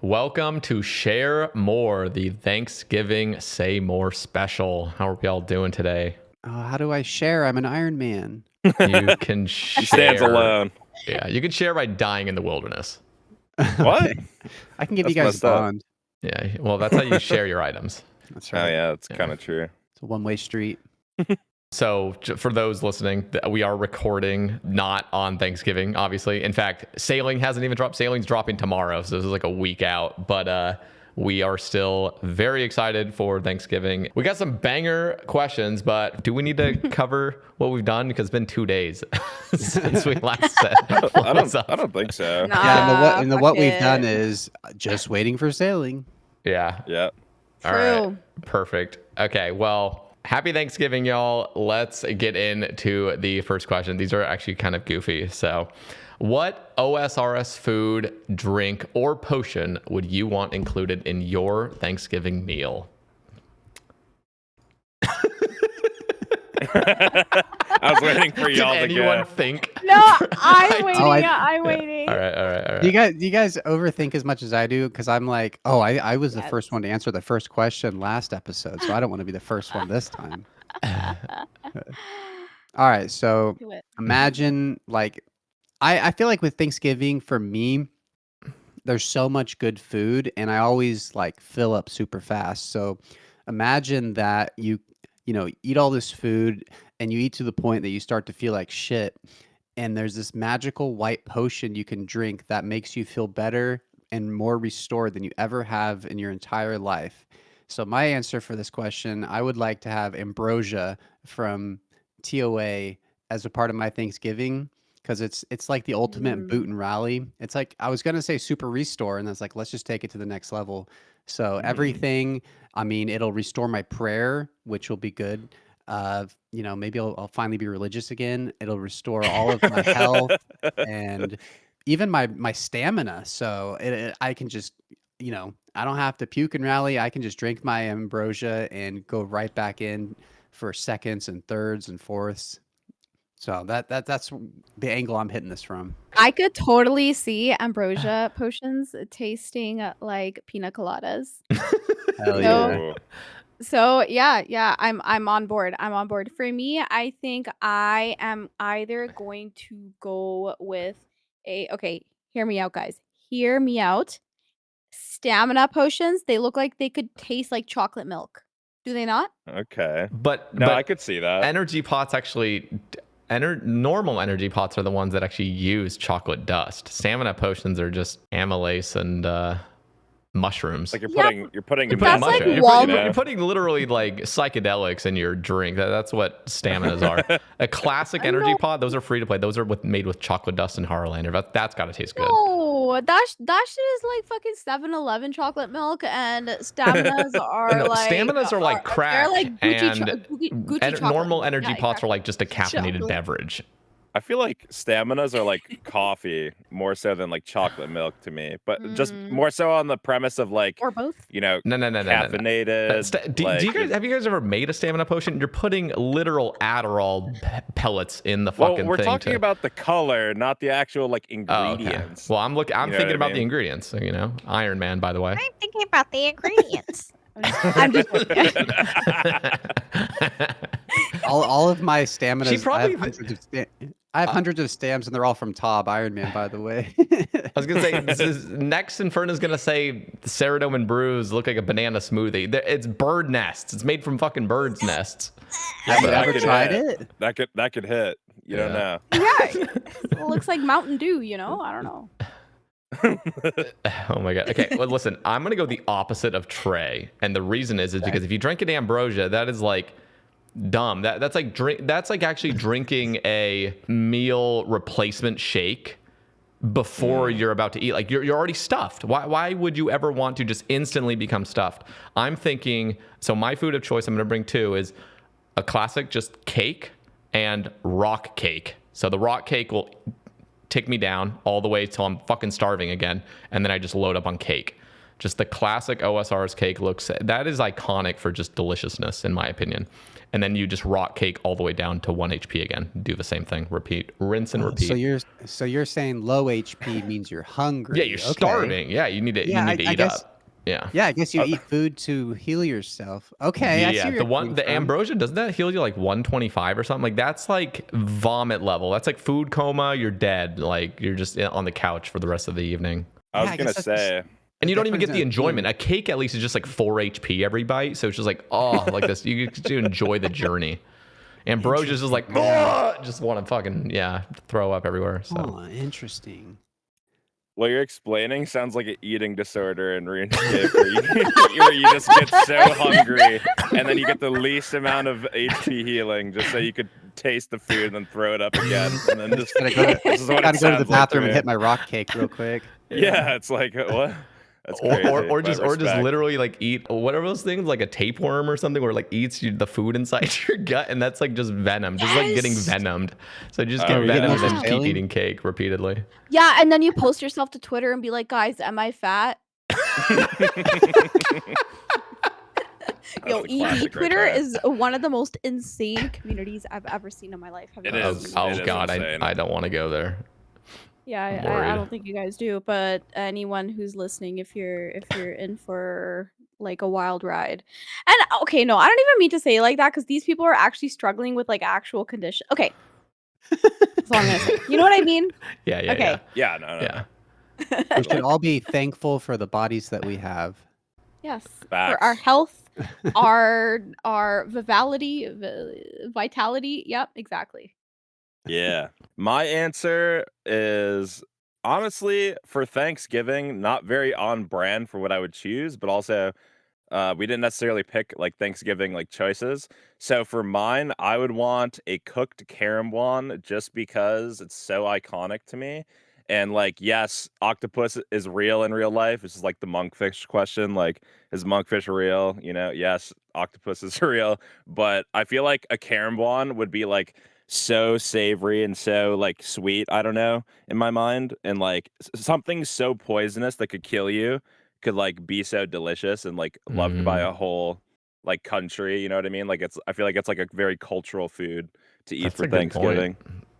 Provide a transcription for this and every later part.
Welcome to Share More, the Thanksgiving Say More special. How are we all doing today? How do I share? I'm an Iron Man. You can share. He stands alone. Yeah, you can share by dying in the wilderness. What? Okay. I can give you That's guys a messed up. bond. Yeah, well, that's how you share your items. That's Oh right. yeah, that's kind of true. It's a one-way street. So for those listening, we are recording not on Thanksgiving, obviously. In fact, Sailing hasn't even dropped. Sailing's dropping tomorrow, so this is like a week out. But we are still very excited for Thanksgiving. We got some banger questions, but do we need to cover what we've done? Because it's been 2 days since we last said I don't think so. Yeah, and what we've done it. is just waiting for sailing. Yeah. Yeah. All right. Perfect. Okay. Well, happy Thanksgiving, y'all. Let's get into the first question. These are actually kind of goofy. So, what OSRS food, drink, or potion would you want included in your Thanksgiving meal? I was waiting for y'all Did to anyone go. think? No, I'm waiting. I'm waiting. All right. Do you guys overthink as much as I do? Because I'm like, I was the first one to answer the first question last episode, so I don't want to be the first one this time. All right, so Do it. imagine like I feel like with Thanksgiving for me, there's so much good food, and I always like fill up super fast. So imagine that you eat all this food and you eat to the point that you start to feel like shit, and there's this magical white potion you can drink that makes you feel better and more restored than you ever have in your entire life. So my answer for this question, I would like to have ambrosia from TOA as a part of my Thanksgiving, because it's like the ultimate boot and rally. It's like I was gonna say super restore, and I was like, let's just take it to the next level. So everything, I mean, it'll restore my prayer, which will be good. Maybe I'll finally be religious again. It'll restore all of my health and even my stamina. So I can just, I don't have to puke and rally. I can just drink my ambrosia and go right back in for seconds and thirds and fourths. So that's the angle I'm hitting this from. I could totally see ambrosia potions tasting like pina coladas. Hell No. yeah. Ooh. So yeah, I'm on board. I'm on board. For me, I think I am either going to go with okay, hear me out, guys. Hear me out. Stamina potions, they look like they could taste like chocolate milk. Do they not? Okay. But I could see that. energy pots actually. Normal energy pots are the ones that actually use chocolate dust. Stamina potions are just amylase and mushrooms. Like you're Yeah, putting That's like mushrooms, Walmart- you're putting literally like psychedelics in your drink. That's what staminas are. A classic energy No. pot, those are free to play. Those are made with chocolate dust and Harlander. That's got to taste good. No, that shit is like fucking 7-Eleven chocolate milk, and staminas are No, like staminas are like crack, They're like Gucci, and Gucci chocolate normal milk. energy Yeah, pots are exactly. like just a caffeinated Chocolate. beverage. I feel like staminas are like coffee more so than like chocolate milk to me, but just more so on the premise of like, Or both. No. caffeinated. Do you guys have you guys ever made a stamina potion? You're putting literal Adderall pellets in the Well, fucking we're thing. talking about the color, not the actual like Oh, okay. ingredients. Well, I'm You know thinking what I about the mean? ingredients. So, Iron Man, by the way. I'm thinking about the ingredients. I'm just All of my stamina. She probably- I have hundreds of stams, and they're all from Tob Iron Man, by the way. I was gonna say next Sinferna's gonna say the Ceridome brews look like a banana smoothie. It's bird nests. It's made from fucking birds' nests. Have you that ever could tried hit. it? That could hit. You don't know. yeah. It looks like Mountain Dew, I don't know. Oh my god. Okay, well listen, I'm gonna go the opposite of Trey, and the reason is because if you drink an ambrosia, that is like dumb. That's like actually drinking a meal replacement shake before you're about to eat. Like you're already stuffed. Why would you ever want to just instantly become stuffed? I'm thinking, so my food of choice I'm gonna bring too is a classic just cake and rock cake. So the rock cake will take me down all the way till I'm fucking starving again, and then I just load up on cake. Just the classic OSRS cake that is iconic for just deliciousness, in my opinion. And then you just rock cake all the way down to 1 HP again. Do the same thing. Repeat. Rinse and repeat. So you're saying low HP means you're hungry. Yeah, you're starving. Yeah, you need to eat up. Yeah. Yeah, I guess you eat food to heal yourself. Okay, I see where the ambrosia, doesn't that heal you like 125 or something? Like that's like vomit level. That's like food coma. You're dead. Like you're just on the couch for the rest of the evening. I was gonna say. And you don't even get the enjoyment. A cake at least is just like 4 HP every bite. So it's just like, oh, like this. You get to enjoy the journey. Ambrosia's just like, oh, just want to fucking, throw up everywhere. So. Oh, interesting. What you're explaining sounds like an eating disorder in RuneScape where you just get so hungry and then you get the least amount of HP healing just so you could taste the food and then throw it up again. And then just gotta go to the bathroom and hit my rock cake real quick. Yeah, it's like, what? That's crazy, or just literally like eat whatever those things, like a tapeworm or something, where it like eats the food inside your gut, and that's like just venom, just like getting venomed. So just get venom and keep eating cake repeatedly. Yeah, and then you post yourself to Twitter and be like, guys, am I fat? Yo, ED Twitter is one of the most insane communities I've ever seen in my life. It is. Oh God, I don't want to go there. Yeah, I don't think you guys do, but anyone who's listening, if you're in for like a wild ride, and okay, no, I don't even mean to say it like that because these people are actually struggling with like actual condition. Okay, that's all I'm gonna say. You know what I mean? Yeah. Okay. Yeah. No. We should all be thankful for the bodies that we have. Yes, Facts. for our health, our vitality. Yep, exactly. Yeah. My answer is honestly for Thanksgiving, not very on brand for what I would choose, but also we didn't necessarily pick like Thanksgiving like choices. So for mine, I would want a cooked carambuan just because it's so iconic to me. And like, yes, octopus is real in real life. It's just like the monkfish question. Like, is monkfish real? You know, yes, octopus is real. But I feel like a carambuan would be like so savory and so like sweet, I don't know, in my mind. And like something so poisonous that could kill you could like be so delicious and like loved by a whole like country, you know what I mean? Like I feel like it's like a very cultural food to eat for Thanksgiving.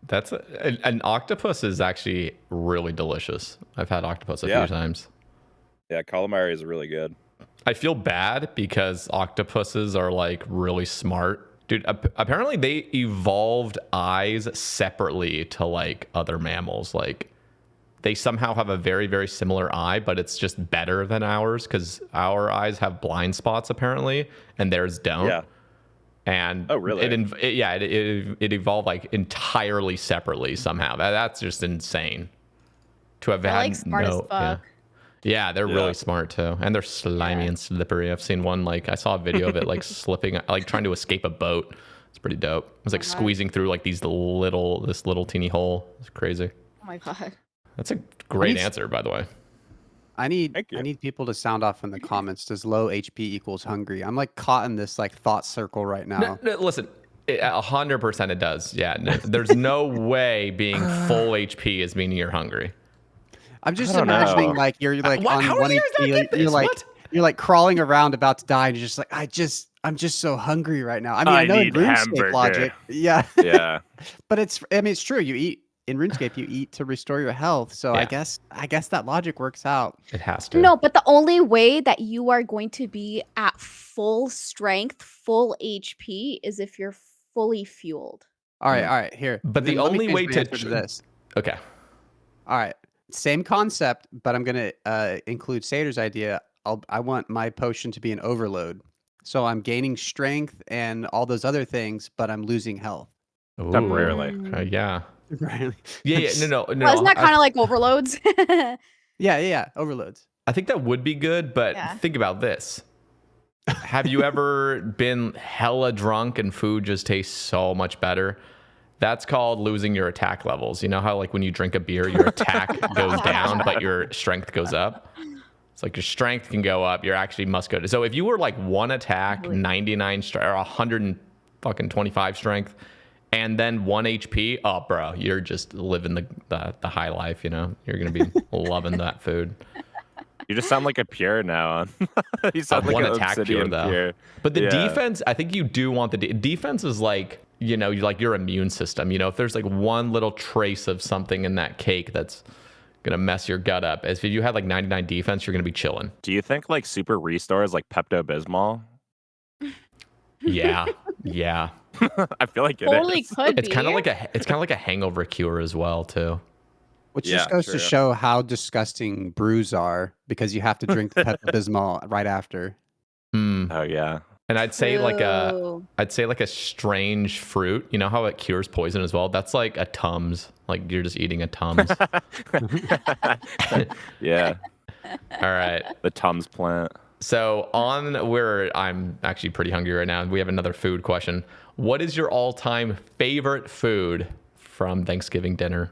That's an octopus is actually really delicious. I've had octopus a few times. Yeah, calamari is really good. I feel bad because octopuses are like really smart. Dude, apparently they evolved eyes separately to like other mammals. Like they somehow have a very, very similar eye, but it's just better than ours because our eyes have blind spots apparently, and theirs don't. Yeah. And oh, really? It evolved like entirely separately somehow. That's just insane. To have had like smart as fuck. Yeah, they're really smart too, and they're slimy and slippery. I've seen one like I saw a video of it like slipping, like trying to escape a boat. It's pretty dope. It was like squeezing through like this little teeny hole. It's crazy. Oh my god. That's a great answer, by the way. I need people to sound off in the comments. Does low HP equals hungry? I'm like caught in this like thought circle right now. No, listen, 100% it does. Yeah, there's no way being full HP is meaning you're hungry. I'm just imagining like you're like on 1 HP. You're like crawling around about to die, and you're just like, I'm just so hungry right now. I mean, I know in RuneScape logic, yeah, but it's true. You eat in RuneScape, you eat to restore your health. So I guess that logic works out. It has to. No, but the only way that you are going to be at full strength, full HP, is if you're fully fueled. All right, here. But the only way to this. Okay. All right. Same concept, but I'm gonna include Sater's idea. I want my potion to be an overload, so I'm gaining strength and all those other things, but I'm losing health. Temporarily. Yeah. Right. Yeah. No. Well, isn't that kind of like overloads? Yeah. Overloads. I think that would be good, but think about this. Have you ever been hella drunk and food just tastes so much better? That's called losing your attack levels. You know how like when you drink a beer, your attack goes down, but your strength goes up? It's like your strength can go up. Your actually must go down. So if you were like one attack, 99 strength, or 125 strength, and then 1 HP, oh, bro, you're just living the high life, you know? You're going to be loving that food. You just sound like a pure now. You I sound like want an attack pure obsidian though. pure. But the Yeah. defense, I think you do want the defense is like, you know, you like your immune system. You know, if there's like one little trace of something in that cake that's gonna mess your gut up, as if you had like 99 defense, you're gonna be chilling. Do you think like super restore is like Pepto Bismol? Yeah, yeah. I feel like it Totally is. could It's be. kind of like a hangover cure as well too. Which Yeah, just goes true. to show how disgusting brews are because you have to drink the Pepto-Bismol right after. Hmm. Oh yeah. And I'd say True. like a strange fruit. You know how it cures poison as well? That's like a Tums. Like you're just eating a Tums. Yeah. All right. The Tums plant. So on where I'm actually pretty hungry right now. We have another food question. What is your all-time favorite food from Thanksgiving dinner?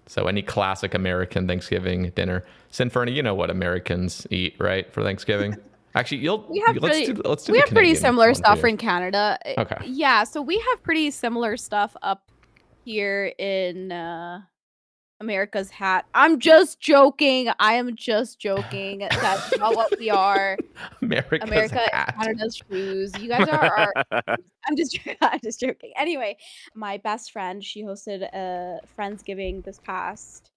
So any classic American Thanksgiving dinner. Sinferna, you know what Americans eat, right, for Thanksgiving? Actually, We have let's pretty, do the we have pretty Canadian similar one, stuff too. in Canada. Okay. Yeah, so we have pretty similar stuff up here in America's hat. I'm just joking. I am just joking. That's not what we are. America's America is hat. Canada's shoes. You guys are I'm just I'm just joking. Anyway, my best friend, she hosted a Friendsgiving this past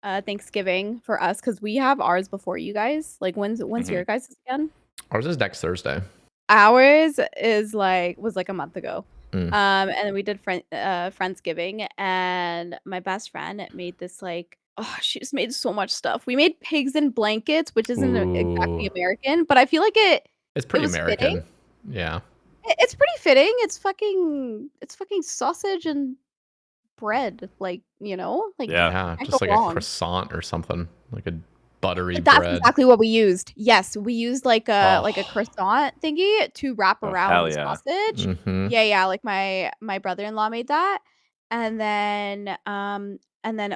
Thanksgiving for us because we have ours before you guys. Like when's your guys again? Ours is next Thursday. Ours is was like a month ago. Mm. And then we did Friendsgiving, and my best friend made this she just made so much stuff. We made pigs in blankets, which isn't exactly Ooh. American, but I feel like It's pretty was fitting. American. Yeah. It's pretty fitting. It's fucking sausage and bread, Yeah. Yeah. can't Just go like wrong. a croissant or something. Like a buttery That's bread. exactly what we used. Yes, we used like a Oh. croissant thingy to wrap Oh, around hell the yeah. sausage. Mm-hmm. Yeah, like my brother-in-law made that. And then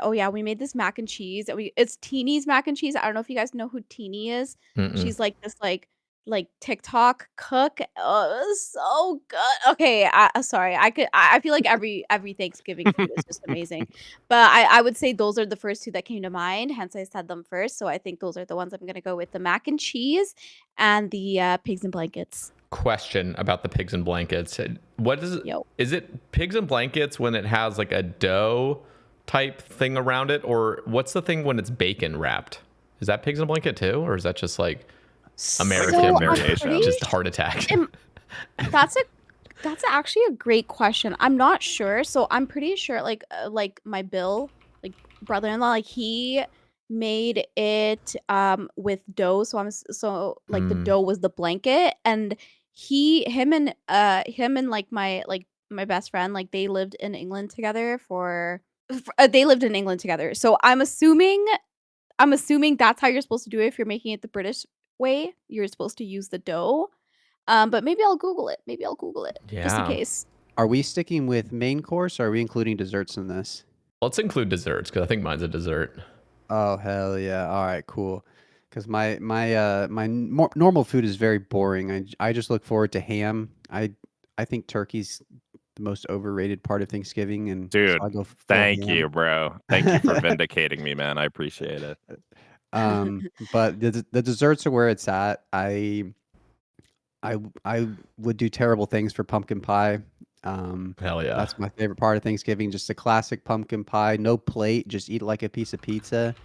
oh yeah, we made this mac and cheese. It's Teeny's mac and cheese. I don't know if you guys know who Teeny is. Mm-mm. She's like this like TikTok cook. Oh, it was so good. Okay, sorry. I feel like every Thanksgiving food is just amazing. But I would say those are the first two that came to mind. Hence I said them first. So I think those are the ones I'm gonna go with: the mac and cheese and the pigs and blankets. Question about the pigs and blankets. What is it? Yo. Is it pigs and blankets when it has like a dough type thing around it, or what's the thing when it's bacon wrapped? Is that pigs and blanket too, or is that just like American So I'm variation? pretty just heart attack? That's actually a great question. I'm not sure. So I'm pretty sure like my brother-in-law, like he made it with dough. So the dough was the blanket, and him and like my best friend, like they lived in England together So I'm assuming that's how you're supposed to do it if you're making it the British way. You're supposed to use the dough. But maybe I'll Google it. Just in Yeah. case. Are we sticking with main course or are we including desserts in this? Let's include desserts because I think mine's a dessert. Oh, hell yeah. All right, cool. Because my normal food is very boring. I just look forward to ham. I think turkey's the most overrated part of Thanksgiving, and Dude, so I go full Thank ham. you, bro. Thank you for vindicating me, man. I appreciate it. But the desserts are where it's at. I would do terrible things for pumpkin pie. Hell yeah. That's my favorite part of Thanksgiving. Just a classic pumpkin pie, no plate, just eat it like a piece of pizza.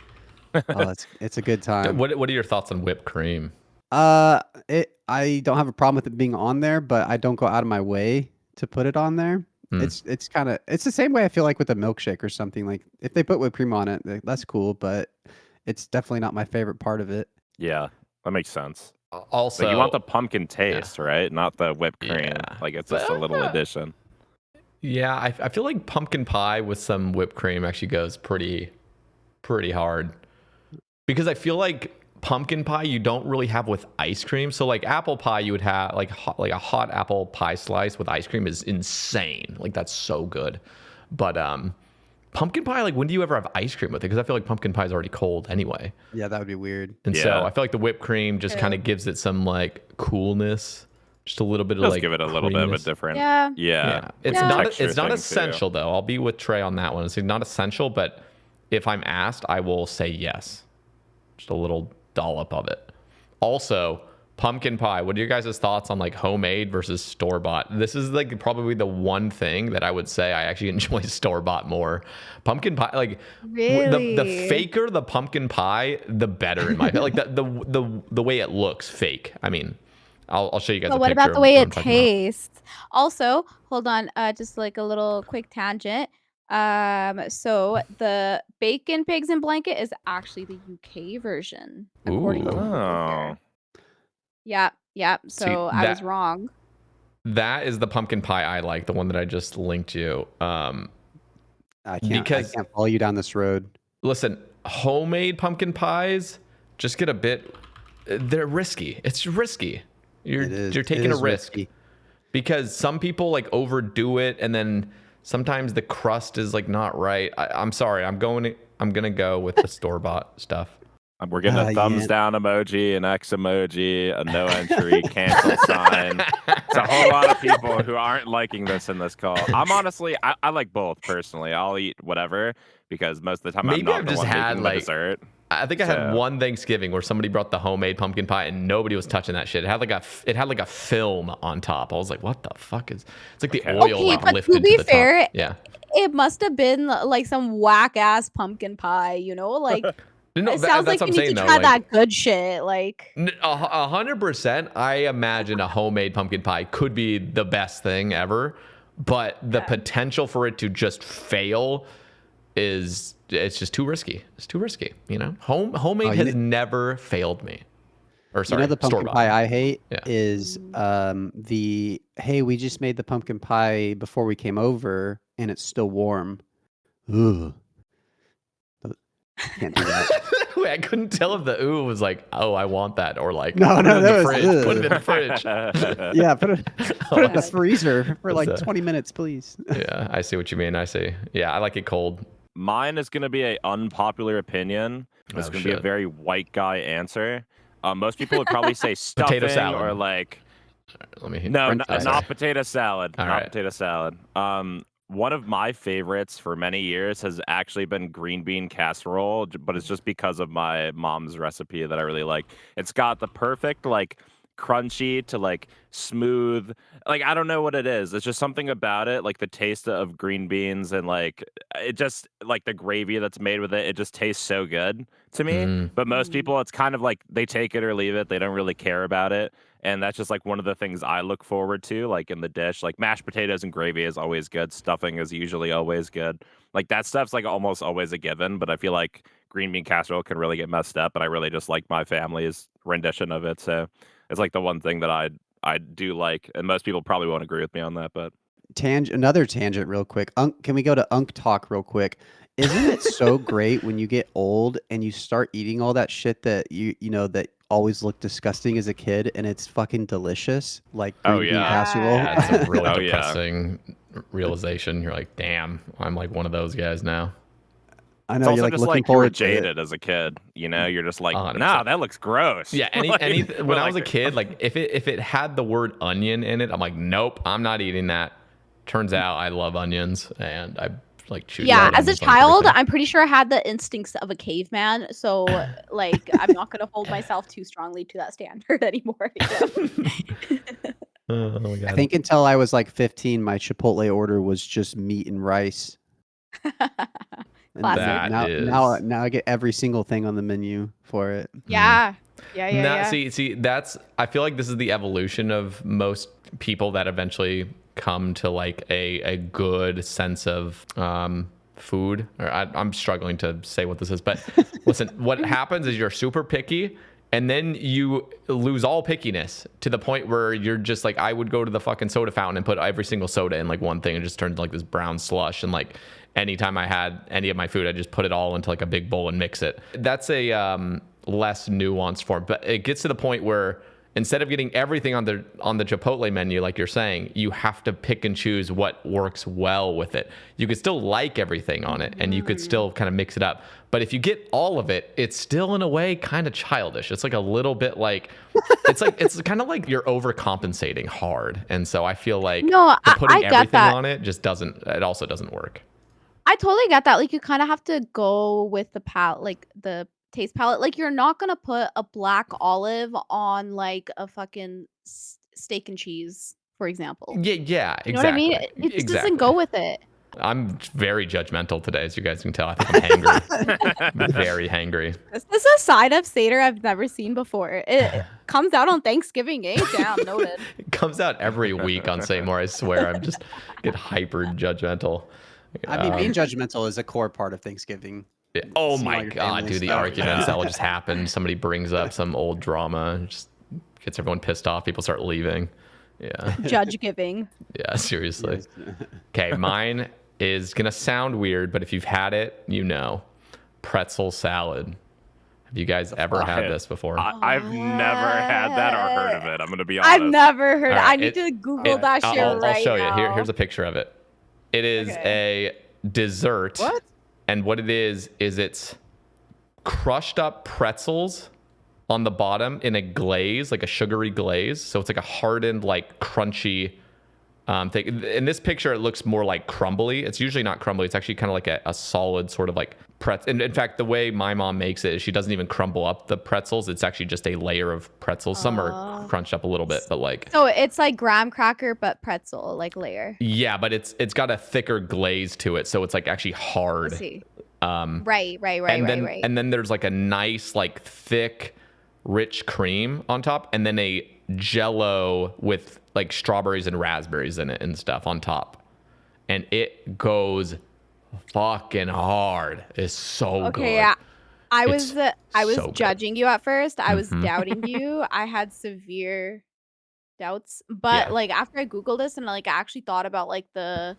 Oh, it's a good time. What are your thoughts on whipped cream? I don't have a problem with it being on there, but I don't go out of my way to put it on there. It's the same way I feel like with a milkshake or something. Like if they put whipped cream on it, that's cool, but it's definitely not my favorite part of it. Yeah, that makes sense. Also, But you want the pumpkin taste, right? Not the whipped cream. Yeah. Like it's just a little addition. Yeah, I feel like pumpkin pie with some whipped cream actually goes pretty hard. Because I feel like pumpkin pie you don't really have with ice cream. So like apple pie you would have like a hot apple pie slice with ice cream is insane. Like that's so good. But pumpkin pie, like when do you ever have ice cream with it? Because I feel like pumpkin pie is already cold anyway. Yeah, that would be weird. And so Yeah. I feel like the whipped cream just kind of gives it some like coolness. Just a little bit of Just like give it a little bit of a creaminess. different. Yeah. Yeah. It's Yeah. not Texture it's not thing, too. essential though. I'll be with Trey on that one. It's not essential, but if I'm asked, I will say yes. Just a little dollop of it. Also, pumpkin pie. What are your guys' thoughts on like homemade versus store-bought? This is like probably the one thing that I would say I actually enjoy store-bought more. Pumpkin pie, like Really? the faker the pumpkin pie, the better in my opinion. Like the way it looks fake. I mean, I'll show you guys. But a what picture about the of way what it I'm talking about. tastes? Also, hold on, just like a little quick tangent. So the bacon pigs in blanket is actually the UK version, according to Ooh. Google Oh. here. Yeah. See, So I was wrong. That is the pumpkin pie I like, the one that I just linked you. I Because can't follow you down this road. listen, homemade pumpkin pies just get a bit. They're risky. It's risky. You're taking a risk risky. because some people like overdo it, and then sometimes the crust is like not right. I'm sorry. I'm gonna go with the store bought stuff. We're getting a thumbs yeah. down emoji, an X emoji, a no entry, cancel sign. It's a whole lot of people who aren't liking this in this call. I'm honestly, I like both personally. I'll eat whatever because most of the time Maybe I'm not I've the just one had, making the like, dessert. I think I had So- one Thanksgiving where somebody brought the homemade pumpkin pie and nobody was touching that shit. It had like a film on top. I was like, what the fuck is? It's like the Okay. oil Okay, like but lifted to be the fair, top. Yeah. It must have been like some whack ass pumpkin pie, like No, it sounds like that's what you I'm need saying to though. try Like, that good shit. Like 100%. I imagine a homemade pumpkin pie could be the best thing ever, but the potential for it to just fail it's just too risky. It's too risky. Homemade has never failed me. Or sorry, the pumpkin store-bought. pie I hate Yeah. is hey, we just made the pumpkin pie before we came over and it's still warm. Ugh. Can't do that. Wait, I couldn't tell if the ooh was like, oh, I want that, or like, No, put no, it in that the was fridge. Put it in ugh. the fridge. Yeah, put it in the God. freezer for like That's, 20 minutes, please. Yeah, I see what you mean. I see. Yeah, I like it cold. Mine is going to be an unpopular opinion. It's Oh, going to be a shit. very white guy answer. Most people would probably say stuffing Potato salad. or like Let me. no, French fries. not potato salad. All not right. potato salad. One of my favorites for many years has actually been green bean casserole, but it's just because of my mom's recipe that I really like. It's got the perfect like crunchy to like smooth, like I don't know what it is. It's just something about it, like the taste of green beans and like it just like the gravy that's made with it. It just tastes so good to me. Mm. But most people, it's kind of like they take it or leave it. They don't really care about it. And that's just like one of the things I look forward to, like in the dish. Like mashed potatoes and gravy is always good. Stuffing is usually always good. Like that stuff's like almost always a given. But I feel like green bean casserole can really get messed up. And I really just like my family's rendition of it. So it's like the one thing that I do like. And most people probably won't agree with me on that. But Another tangent real quick. Can we go to Unk Talk real quick? Isn't it so great when you get old and you start eating all that shit that you know that always looked disgusting as a kid and it's fucking delicious, like green bean casserole? That's a really Oh, yeah. depressing realization. You're like, damn, I'm like one of those guys now. I it's know also you're like just looking like you were forward to it. jaded as a kid. You know, you're just like, 100%. nah, that looks gross. Yeah, when I was a like- kid, like if it had the word onion in it, I'm like, nope, I'm not eating that. Turns out I love onions and I like choose. yeah, as a onions on child, everything. I'm pretty sure I had the instincts of a caveman. So like I'm not gonna hold myself too strongly to that standard anymore. Oh my god. I think until I was like 15, my Chipotle order was just meat and rice. And Classic. That now I get every single thing on the menu for it. yeah. See, that's I feel like this is the evolution of most people that eventually come to like a good sense of food. Or I'm struggling to say what this is, but listen, what happens is you're super picky and then you lose all pickiness to the point where you're just like, I would go to the fucking soda fountain and put every single soda in like one thing and just turn to like this brown slush. And like anytime I had any of my food, I just put it all into like a big bowl and mix it. That's a less nuanced form, but it gets to the point where instead of getting everything on the Chipotle menu, like you're saying, you have to pick and choose what works well with it. You could still like everything on it and you could still kind of mix it up. But if you get all of it, it's still in a way kind of childish. It's like a little bit it's kind of like you're overcompensating hard. And so I feel like putting I get everything that. on it it also doesn't work. I totally get that. Like you kind of have to go with the taste palette. Like you're not gonna put a black olive on like a fucking steak and cheese, for example. Yeah, You know what I mean? exactly. It just doesn't go with it. I'm very judgmental today, as you guys can tell. I think I'm hangry. I'm very hangry. This is a side of Seder I've never seen before. It comes out on Thanksgiving, eh? Damn, noted. It comes out every week on Sae Bae. I swear, I'm just get hyper judgmental. I mean, being judgmental is a core part of Thanksgiving. Oh Seeing all my your god, family dude, the stuff. arguments that will just happen. Somebody brings up some old drama, and just gets everyone pissed off. People start leaving. Yeah, Judge giving. yeah, seriously. Yes. Okay, mine is gonna sound weird, but if you've had it, you know, pretzel salad. Have you guys ever had this before? I've never had that or heard of it. I'm gonna be honest. I've never heard. All right, I need to Google that shit I'll right show now. you. Here's a picture of it. It is a dessert. What? And what it is it's crushed up pretzels on the bottom in a glaze, like a sugary glaze. So it's like a hardened, like crunchy thing. In this picture, it looks more like crumbly. It's usually not crumbly. It's actually kind of like a solid sort of like pretzel. And in fact, the way my mom makes it is she doesn't even crumble up the pretzels. It's actually just a layer of pretzels. Some are crunched up a little bit, but like. So it's like graham cracker, but pretzel, like layer. Yeah, but it's got a thicker glaze to it. So it's like actually hard. I see. Right. Right. And then there's like a nice, like thick, rich cream on top, and then a Jello with like strawberries and raspberries in it and stuff on top, and it goes fucking hard. It's so good. Yeah. I was so good. judging you at first. I was doubting you. I had severe doubts, but like after I Googled this and like I actually thought about like the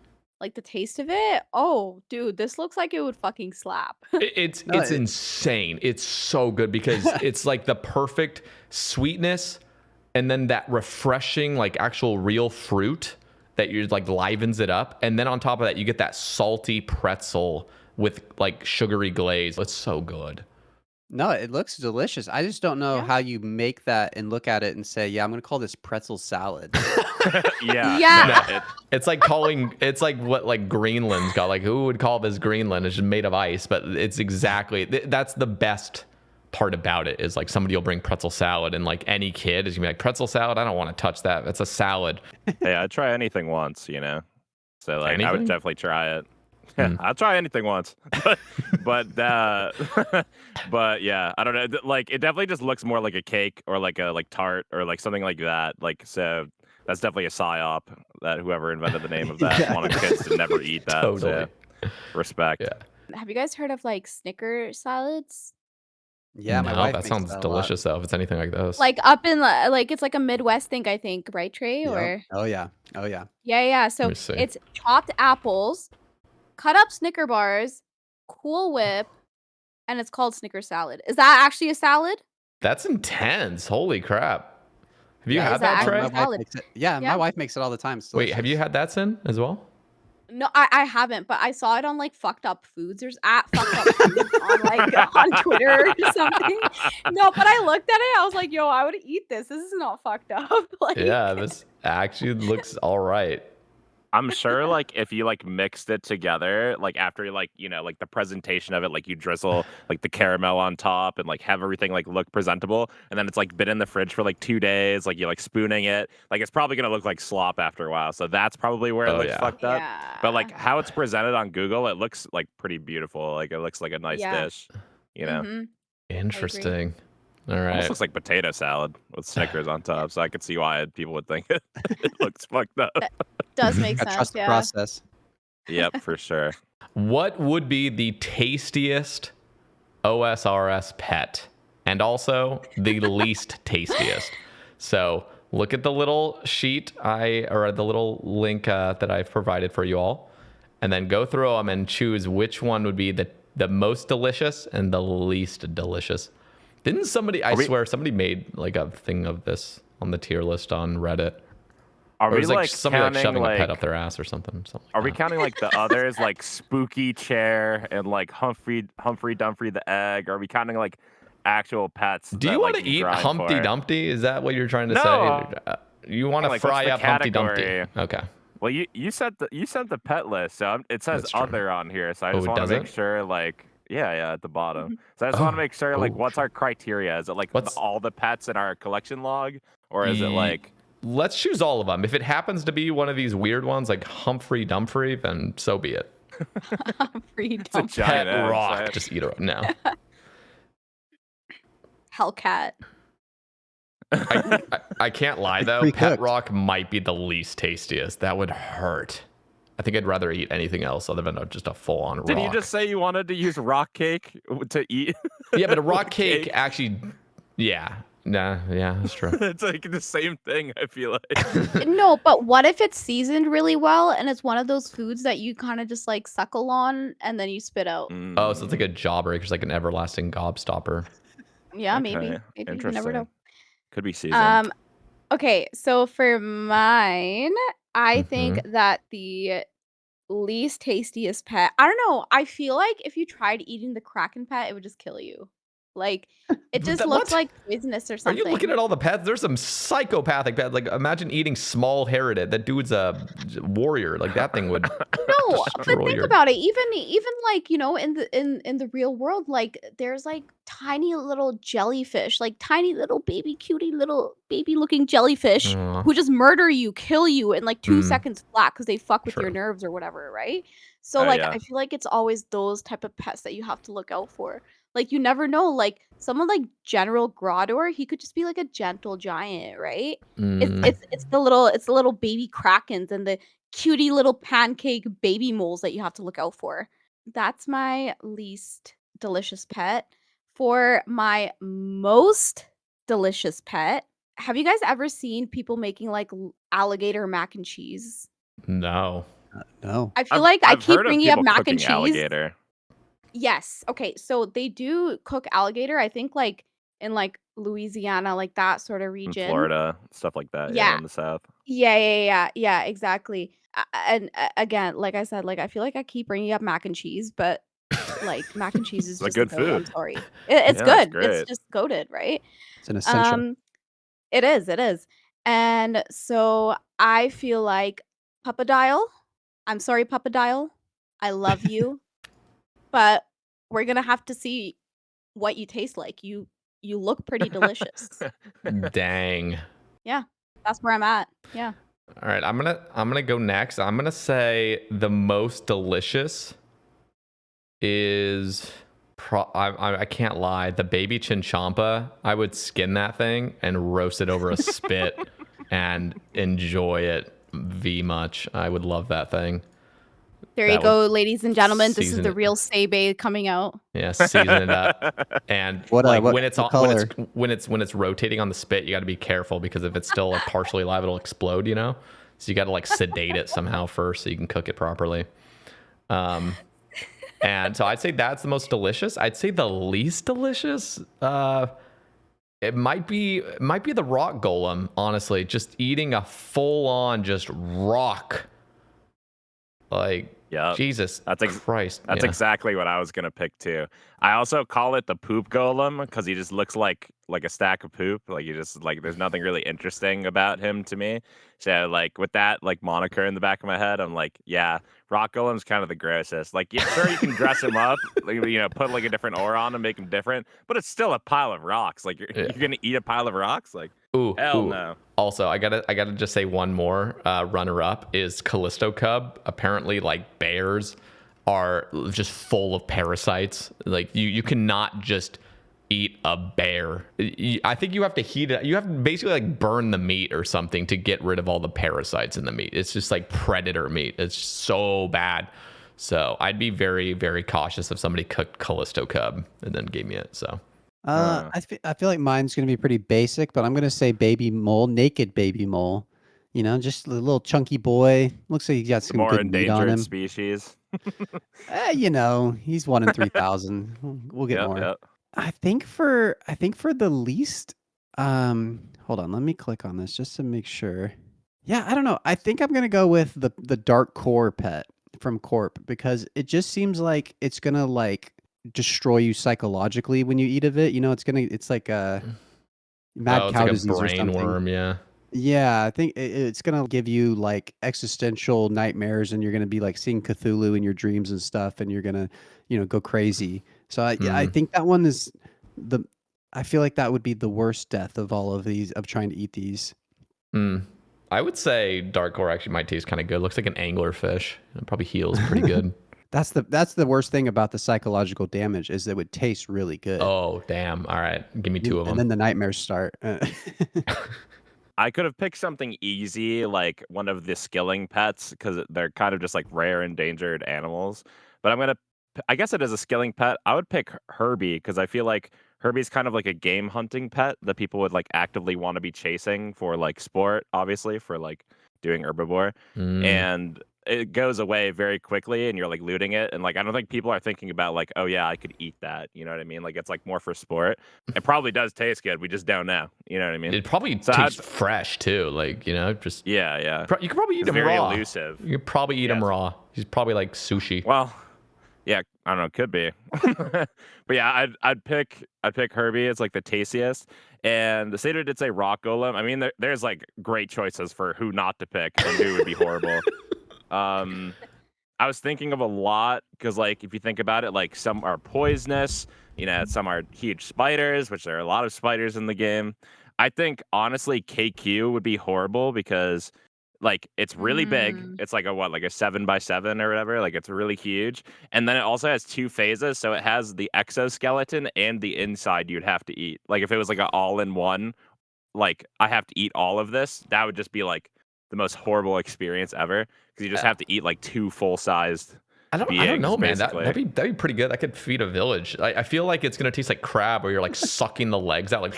taste of it. Oh, dude, this looks like it would fucking slap. It's insane. It's so good because it's like the perfect sweetness, and then that refreshing, like actual real fruit that you're like livens it up, and then on top of that, you get that salty pretzel with like sugary glaze. It's so good. No, it looks delicious. I just don't know how you make that and look at it and say, "Yeah, I'm going to call this pretzel salad." Yeah. No, it's like what like Greenland's got. Like, who would call this Greenland? It's just made of ice, but it's exactly that's the best part about it is like somebody will bring pretzel salad, and like any kid is gonna be like, pretzel salad? I don't want to touch that. It's a salad. Hey, I'd try anything once, you know. So like, I would Anything? definitely try it. I'll try anything once, but but yeah, I don't know. Like, it definitely just looks more like a cake or like a tart or like something like that. Like, so that's definitely a psyop that whoever invented the name of that wanted kids to never eat that. Totally. So, respect. Yeah. Have you guys heard of like Snicker salads? Yeah, my No, wife that makes sounds that a lot. delicious though. If it's anything like this. Like up in like it's like a Midwest thing, I think, right, Trey? Yep. Or Oh yeah. Oh yeah. yeah. So me see. it's chopped apples, cut up Snicker bars, Cool Whip, and it's called Snicker salad. Is that actually a salad? That's intense. Holy crap. Have you Yeah, had is that that, actually Trey? a My wife salad? makes it. Yeah, Yeah. my wife makes it all the time. It's Wait, have you delicious. had that, Sin, as well? No, I haven't, but I saw it on like Fucked Up Foods. There's at Fucked Up Foods on like on Twitter or something. No, but I looked at it. I was like, yo, I would eat this. This is not fucked up. Like, Yeah, this actually looks all right. I'm sure, like, if you like mixed it together, like after like, you know, like the presentation of it, like you drizzle like the caramel on top and like have everything like look presentable, and then it's like been in the fridge for like 2 days, like you like spooning it, like it's probably gonna look like slop after a while. So that's probably where it looks fucked up. But like how it's presented on Google, it looks like pretty beautiful. Like it looks like a nice dish, you know. Mhm. Interesting. All Almost right. looks like potato salad with Snickers on top, so I could see why people would think it looks fucked up. Does make I sense. trust the Yeah. process. Yep, for sure. What would be the tastiest OSRS pet, and also the least tastiest? So look at the little sheet or the little link that I've provided for you all, and then go through them and choose which one would be the most delicious and the least delicious. Didn't somebody? I swear somebody made like a thing of this on the tier list on Reddit. Are Or it we was like like somebody like counting shoving like? a pet up their ass or something. Are we like counting like the others, like Spooky Chair and like Humphrey Dumphrey the Egg? Are we counting like actual pets? that? Do you want to eat Humpty Dumpty? Is that what you're trying to No. say? You want to Like, what's fry the up Humpty Dumpty? category? Okay. Well, you sent the pet list, so it says That's true. other on here, so I Oh, just it want to does make it? sure, like, Yeah, at the bottom. So I just want to make sure, like, what's our criteria? Is it like all the pets in our collection log, or is it like? Let's choose all of them. If it happens to be one of these weird ones like Humphrey Dumphrey, then so be it. It's a giant Pet egg, rock. so- Just eat it now. Hellcat. I can't lie though. Pre-cooked. Pet rock might be the least tastiest. That would hurt. I think I'd rather eat anything else other than just a full-on rock. Did you just say you wanted to use rock cake to eat? Yeah, but a rock cake actually. Yeah. Nah. Yeah, that's true. It's like the same thing, I feel like. No, but what if it's seasoned really well and it's one of those foods that you kind of just like suckle on and then you spit out? Oh, so it's like a jawbreaker, it's like an everlasting gobstopper. Yeah, Okay, maybe. You never know. Could be seasoned. Okay, so for mine, I think that the least tastiest pet. I don't know. I feel like if you tried eating the Kraken pet, it would just kill you. Like it just looks What? like poisonous or Are something. you looking at all the pets? There's some psychopathic pets. Like imagine eating small herited. That dude's a warrior. Like that thing would. No, but destroy think your- about it. Even like, you know, in the real world, like there's like tiny little jellyfish, like tiny little baby cutie little baby looking jellyfish Aw. who just murder you, kill you in like 2 Mm. seconds flat because they fuck with your True. nerves or whatever, right? So Oh, like yeah. I feel like it's always those type of pets that you have to look out for. Like you never know, like someone like General Grodor, he could just be like a gentle giant, right? Mm. It's the little baby krakens and the cutie little pancake baby moles that you have to look out for. That's my least delicious pet. For my most delicious pet, have you guys ever seen people making like alligator mac and cheese? No. No. I feel like I I've keep heard of bringing up people mac and cooking cheese. alligator. Yes. Okay. So they do cook alligator. I think like in like Louisiana, like that sort of In region. Florida, stuff like that. Yeah. In the south. Yeah, exactly. And again, like I said, like I feel like I keep bringing up mac and cheese, but like mac and cheese is It's a just good the goat, I'm food. sorry. It's Yeah, it's good. great. It's just goated, right? It's an essential. It is. And so I feel like Papadile, I'm sorry, Papadile. I love you, but we're gonna have to see what you taste like. You look pretty delicious. Dang. Yeah, that's where I'm at. Yeah. All right, I'm gonna go next. I'm gonna say the most delicious is I can't lie. The baby chinchompa. I would skin that thing and roast it over a spit and enjoy it much. I would love that thing. There you That go, ladies and gentlemen. This is season the it. real Sae Bae coming out. Yeah, season it up. And What, like what when it's color? when it's rotating on the spit, you got to be careful because if it's still like partially alive, it'll explode. You know, so you got to like sedate it somehow first so you can cook it properly. And so I'd say that's the most delicious. I'd say the least delicious. It might be the rock golem. Honestly, just eating a full on just rock. Like Yeah. Jesus That's Christ. That's yeah. exactly what I was gonna pick too. I also call it the poop golem because he just looks like a stack of poop. Like you just like there's nothing really interesting about him to me. So like with that like moniker in the back of my head, I'm like, yeah, rock golem's kind of the grossest. Like yeah, sure you can dress him up, like, you know, put like a different aura on him, make him different, but it's still a pile of rocks. Like you're gonna eat a pile of rocks? Like hell no. Also, I gotta just say one more runner up is Callisto Cub. Apparently, like bears are just full of parasites. Like you cannot just eat a bear. I think you have to heat it. You have to basically like burn the meat or something to get rid of all the parasites in the meat. It's just like predator meat. It's so bad. So I'd be very, very cautious if somebody cooked Callisto Cub and then gave me it. So. I feel like mine's gonna be pretty basic, but I'm gonna say baby mole, naked baby mole. You know, just a little chunky boy. Looks like he got The some more good meat on endangered him. species. You know, he's 1 in 3,000. We'll get more. Yep. I think for the least, hold on, let me click on this just to make sure. Yeah, I don't know. I think I'm gonna go with the dark core pet from Corp because it just seems like it's gonna like destroy you psychologically when you eat of it. You know, it's like a mad it's cow like a disease or brain something. worm. Yeah. Yeah, I think it's gonna give you like existential nightmares, and you're gonna be like seeing Cthulhu in your dreams and stuff, and you're gonna, go crazy. So I think that one is the. I feel like that would be the worst death of all of these of trying to eat these. I would say dark core actually might taste kind of good. Looks like an angler fish. It probably heals pretty good. That's the worst thing about the psychological damage is it would taste really good. Oh, damn. All right. Give me 2 of them. And then the nightmares start. I could have picked something easy, like one of the skilling pets, because they're kind of just like rare endangered animals. But I guess it is a skilling pet. I would pick Herbie because I feel like Herbie's kind of like a game hunting pet that people would like actively want to be chasing for like sport, obviously, for like doing herbivore. And it goes away very quickly and you're like looting it. And like, I don't think people are thinking about like, oh yeah, I could eat that. You know what I mean? Like, it's like more for sport. It probably does taste good. We just don't know. You know what I mean? It probably tastes fresh too. Like, just. Yeah. You could probably eat them very raw. elusive. You could probably eat them raw. He's probably like sushi. Well, yeah, I don't know, could be. But yeah, I'd pick Herbie. It's like the tastiest. And the Satyr did say rock golem. I mean, there's like great choices for who not to pick and who would be horrible. I was thinking of a lot because, like, if you think about it, like some are poisonous, some are huge spiders, which there are a lot of spiders in the game. I think honestly, KQ would be horrible because, like, it's really big. It's like a 7x7 or whatever. Like, it's really huge, and then it also has 2 phases, so it has the exoskeleton and the inside you'd have to eat. Like, if it was like an all-in-one, like I have to eat all of this, that would just be like the most horrible experience ever because you just have to eat like 2 full-sized I don't know, man. That'd be pretty good. I could feed a village. I feel like it's gonna taste like crab, where you're like sucking the legs out, like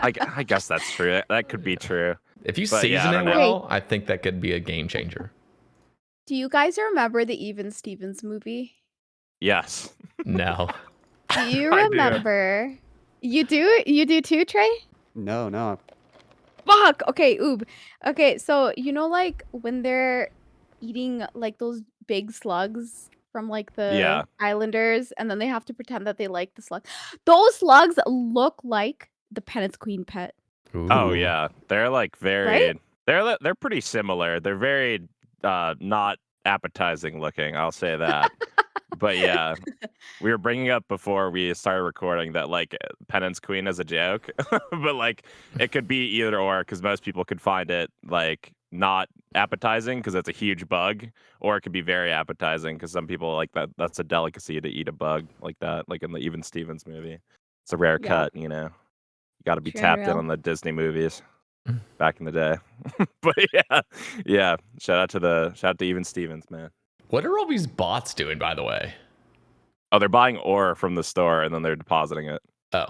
I guess that's true. That could be true. If you season it well, I think that could be a game changer. Do you guys remember the Even Stevens movie? Yes. No. Do you remember? You do? You do too, Trey? No. Fuck. Okay, oob. Okay, so like when they're eating like those big slugs from like the Islanders, and then they have to pretend that they like the slug. Those slugs look like the Penance Queen pet. Ooh. Oh yeah, they're like very. Right? They're pretty similar. They're very not appetizing looking. I'll say that. But yeah, we were bringing up before we started recording that like Penance Queen is a joke, but like it could be either or because most people could find it like not appetizing because it's a huge bug, or it could be very appetizing because some people like that. That's a delicacy to eat a bug like that, like in the Even Stevens movie. It's a rare cut, You got to be tapped in on the Disney movies back in the day. But yeah. Shout out to Even Stevens, man. What are all these bots doing, by the way? Oh, they're buying ore from the store and then they're depositing it. Oh.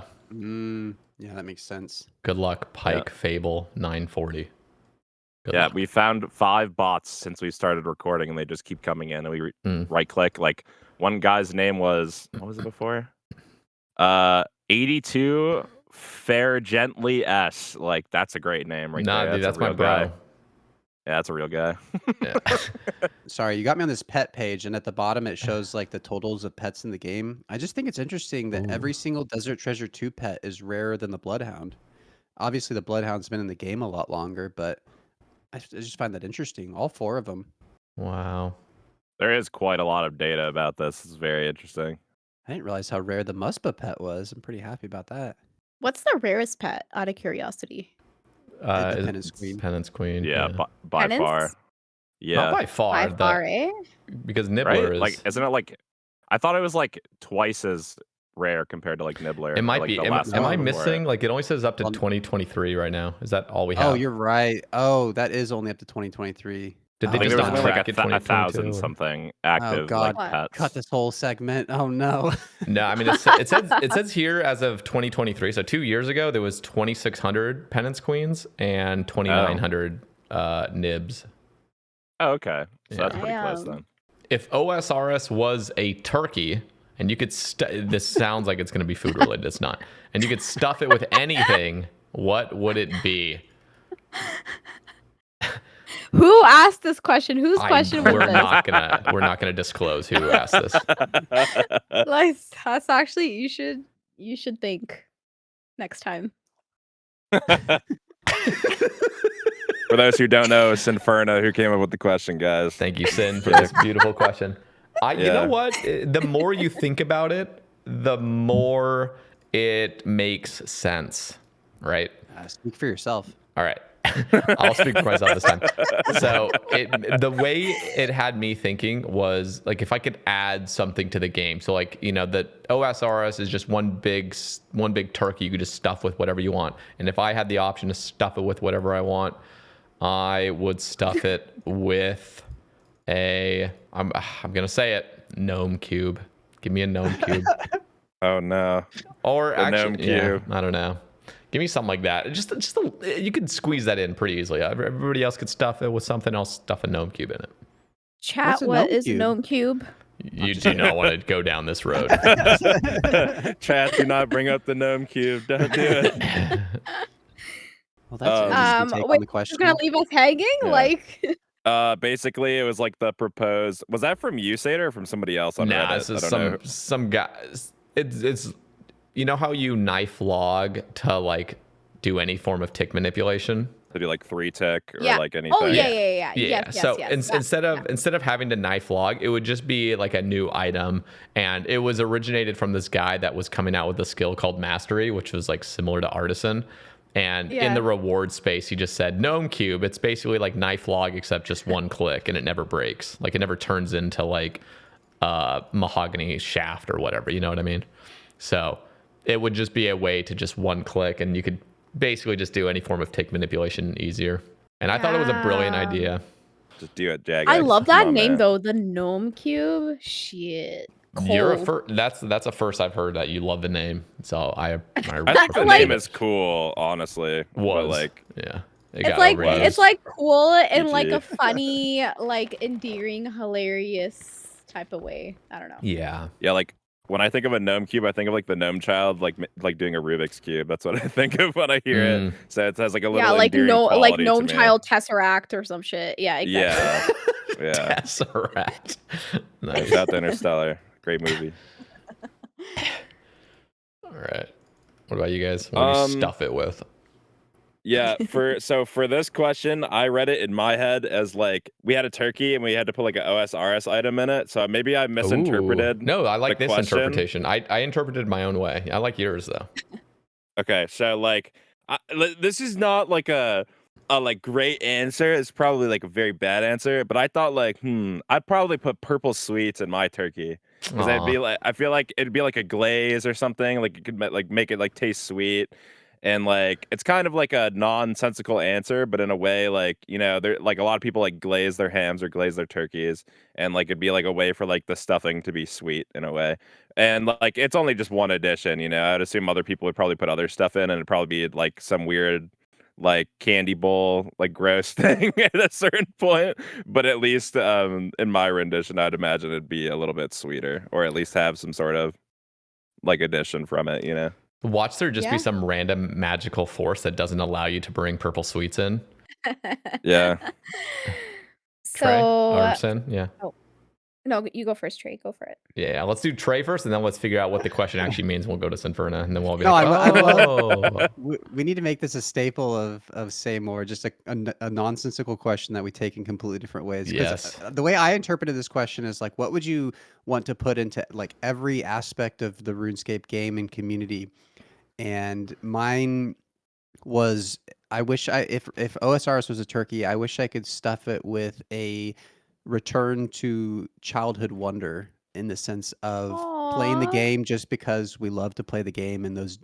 Yeah, that makes sense. Good luck, Pike Fable 940. Good luck. We found 5 bots since we started recording and they just keep coming in and we right click. Like one guy's name was, what was it before? 82 Fair Gently S. Like that's a great name right there. Dude, that's my bro. Guy. Yeah, that's a real guy. Sorry, you got me on this pet page, and at the bottom it shows like the totals of pets in the game. I just think it's interesting that every single Desert Treasure 2 pet is rarer than the Bloodhound. Obviously, the Bloodhound's been in the game a lot longer, but I just find that interesting. All 4 of them. Wow. There is quite a lot of data about this. It's very interesting. I didn't realize how rare the Muspa pet was. I'm pretty happy about that. What's the rarest pet, out of curiosity? The Penance Queen. Penance Queen. Yeah, by far. Yeah. Not by far. By far, eh? Because Nibbler is... Like, isn't it like... I thought it was like twice as rare compared to like Nibbler. It might like be. Am I missing? Like, it only says up to 2023 right now. Is that all we have? Oh, you're right. Oh, that is only up to 2023. Did they just not track it? 1,000 something active. Oh God! Like, pets. Cut this whole segment. Oh no. No, I mean it says here as of 2023. So 2 years ago there was 2,600 Penance Queens and 2,900 nibs. Oh, okay. So that's pretty close then. If OSRS was a turkey, and you could this sounds like it's going to be food related. It's not. And you could stuff it with anything. What would it be? Who asked this question? Whose question was we're this? We're not gonna disclose who asked this. Like, that's actually you should think next time. For those who don't know, Sinferna, who came up with the question, guys. Thank you, Sin, for this beautiful question. You know what? The more you think about it, the more it makes sense, right? Speak for yourself. All right. I'll speak for myself this time. So the way it had me thinking was like if I could add something to the game. So like, you know, the OSRS is just one big turkey you could just stuff with whatever you want. And if I had the option to stuff it with whatever I want, I would stuff it with I'm gonna say it, gnome cube. Give me a gnome cube. Oh no. Or The actually, gnome cube. I don't know. Give me something like that. You could squeeze that in pretty easily. Everybody else could stuff it with something else. Stuff a ome cube in it. Chat, What's a what gnome is cube? gnome cube? You do not want to go down this road. Chat, do not bring up the gnome cube. Don't do it. Well, that's an interesting take on Wait, the question. you're gonna leave us hanging? Yeah. Like, Basically, it was like the proposed. Was that from you, Sater, or from somebody else on Nah, Reddit? this is I don't know. some guy. It's you know how you knife log to like do any form of tick manipulation. To do like 3-tick or Yeah. like anything. oh yeah. Yes, So yes. instead of having to knife log, it would just be like a new item, and it was originated from this guy that was coming out with a skill called Mastery, which was like similar to Artisan. And in the reward space, he just said gnome cube. It's basically like knife log except just one click, and it never breaks. Like it never turns into like mahogany shaft or whatever. You know what I mean? So it would just be a way to just one click, and you could basically just do any form of tick manipulation easier. And I thought it was a brilliant idea. Just do it, Jagex. I love Come that on, name man. though, the gnome cube. Shit. You're a Cold. first. That's a first I've heard that you love the name. So I think the Like- name is cool, honestly. But like, yeah. It's like overused. it's like cool in like PG. a funny, like endearing, hilarious type of way. I don't know. Yeah. yeah, like when I think of a gnome cube, I think of like the gnome child, like doing a Rubik's cube. That's what I think of when I hear it. So it has like a little Yeah, like endearing like quality to gnome me. child tesseract or some shit. Yeah, exactly. Yeah, yeah. Tesseract. Nice. Shout out to Interstellar. Great movie. All right. What about you guys? What do you stuff it with? Yeah, for this question, I read it in my head as like we had a turkey and we had to put like an OSRS item in it. So maybe I misinterpreted. Ooh. No, I like the this question. interpretation. I interpreted my own way. I like yours though. Okay, so like this is not like a like great answer. It's probably like a very bad answer. But I thought like I'd probably put purple sweets in my turkey because it'd be like I feel like it'd be like a glaze or something. Like it could like make it like taste sweet. And like it's kind of like a nonsensical answer, but in a way, like, you know, there like a lot of people like glaze their hams or glaze their turkeys, and like it'd be like a way for like the stuffing to be sweet in a way. And like it's only just one addition, you know. I'd assume other people would probably put other stuff in, and it'd probably be like some weird like candy bowl, like gross thing at a certain point. But at least in my rendition, I'd imagine it'd be a little bit sweeter, or at least have some sort of like addition from it, you know. Watch there just be Yeah. some random magical force that doesn't allow you to bring purple sweets in. Yeah. Trey So or Sin? Yeah. no, you go first, Trey. Go for it. Yeah. Let's do Trey first, and then let's figure out what the question actually means. We'll go to Sinferna, and then we'll be No, like, I oh. We need to make this a staple of Say More, just a nonsensical question that we take in completely different ways. 'Cause, Yes. the way I interpreted this question is like, what would you want to put into like every aspect of the RuneScape game and community? And mine was, I wish if OSRS was a turkey, I wish I could stuff it with a return to childhood wonder, in the sense of playing the Aw. game just because we love to play the game, and those,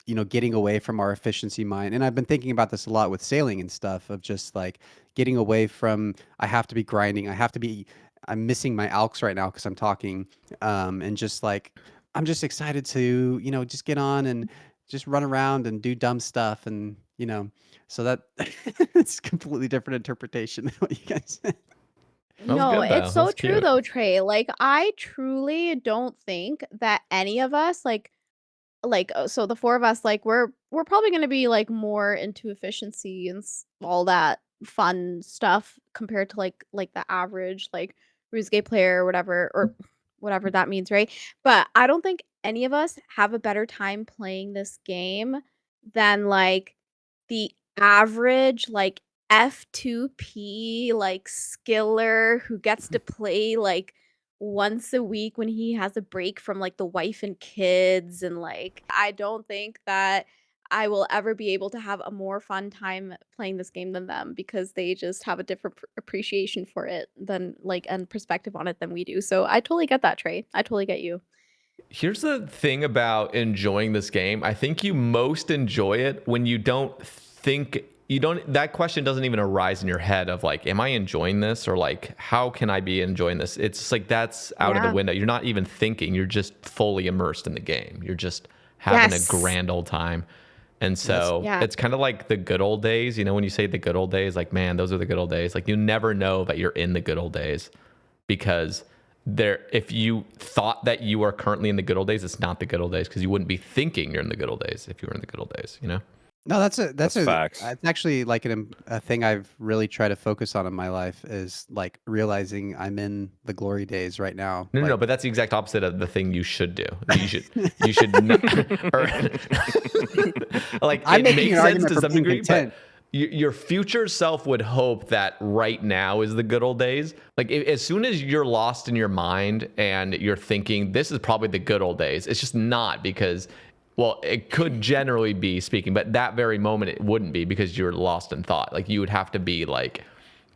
you know, getting away from our efficiency mind. And I've been thinking about this a lot with sailing and stuff, of just like getting away from, I have to be grinding, I'm missing my alks right now because I'm talking, and just like I'm just excited to, you know, just get on and just run around and do dumb stuff, and you know, so that it's a completely different interpretation than what you guys said. That was No, good, though. it's so That's true cute. though, Trey. Like I truly don't think that any of us so the four of us we're probably going to be like more into efficiency and all that fun stuff compared to like the average like RuneScape player or whatever that means, right? But I don't think any of us have a better time playing this game than like the average like F2P like skiller who gets to play like once a week when he has a break from like the wife and kids, and like I don't think that I will ever be able to have a more fun time playing this game than them, because they just have a different appreciation for it than like and perspective on it than we do. So I totally get that, Trey. I totally get you. Here's the thing about enjoying this game. I think you most enjoy it when you don't think that question doesn't even arise in your head of like, am I enjoying this, or like, how can I be enjoying this? It's just like that's out of the window. You're not even thinking. You're just fully immersed in the game. You're just having a grand old time. And so it's kind of like the good old days. You know, when you say the good old days, like, man, those are the good old days. Like, you never know that you're in the good old days, because if you thought that you are currently in the good old days, it's not the good old days, because you wouldn't be thinking you're in the good old days if you were in the good old days, you know? No, that's facts. it's actually like a thing I've really tried to focus on in my life, is like realizing I'm in the glory days right now. No, but that's the exact opposite of the thing you should do. You should not, like, I'm it making makes an sense argument to for some being degree, content. but your future self would hope that right now is the good old days. Like, as soon as you're lost in your mind and you're thinking this is probably the good old days, it's just not, because, well, it could generally be speaking, but that very moment it wouldn't be, because you're lost in thought. Like, you would have to be like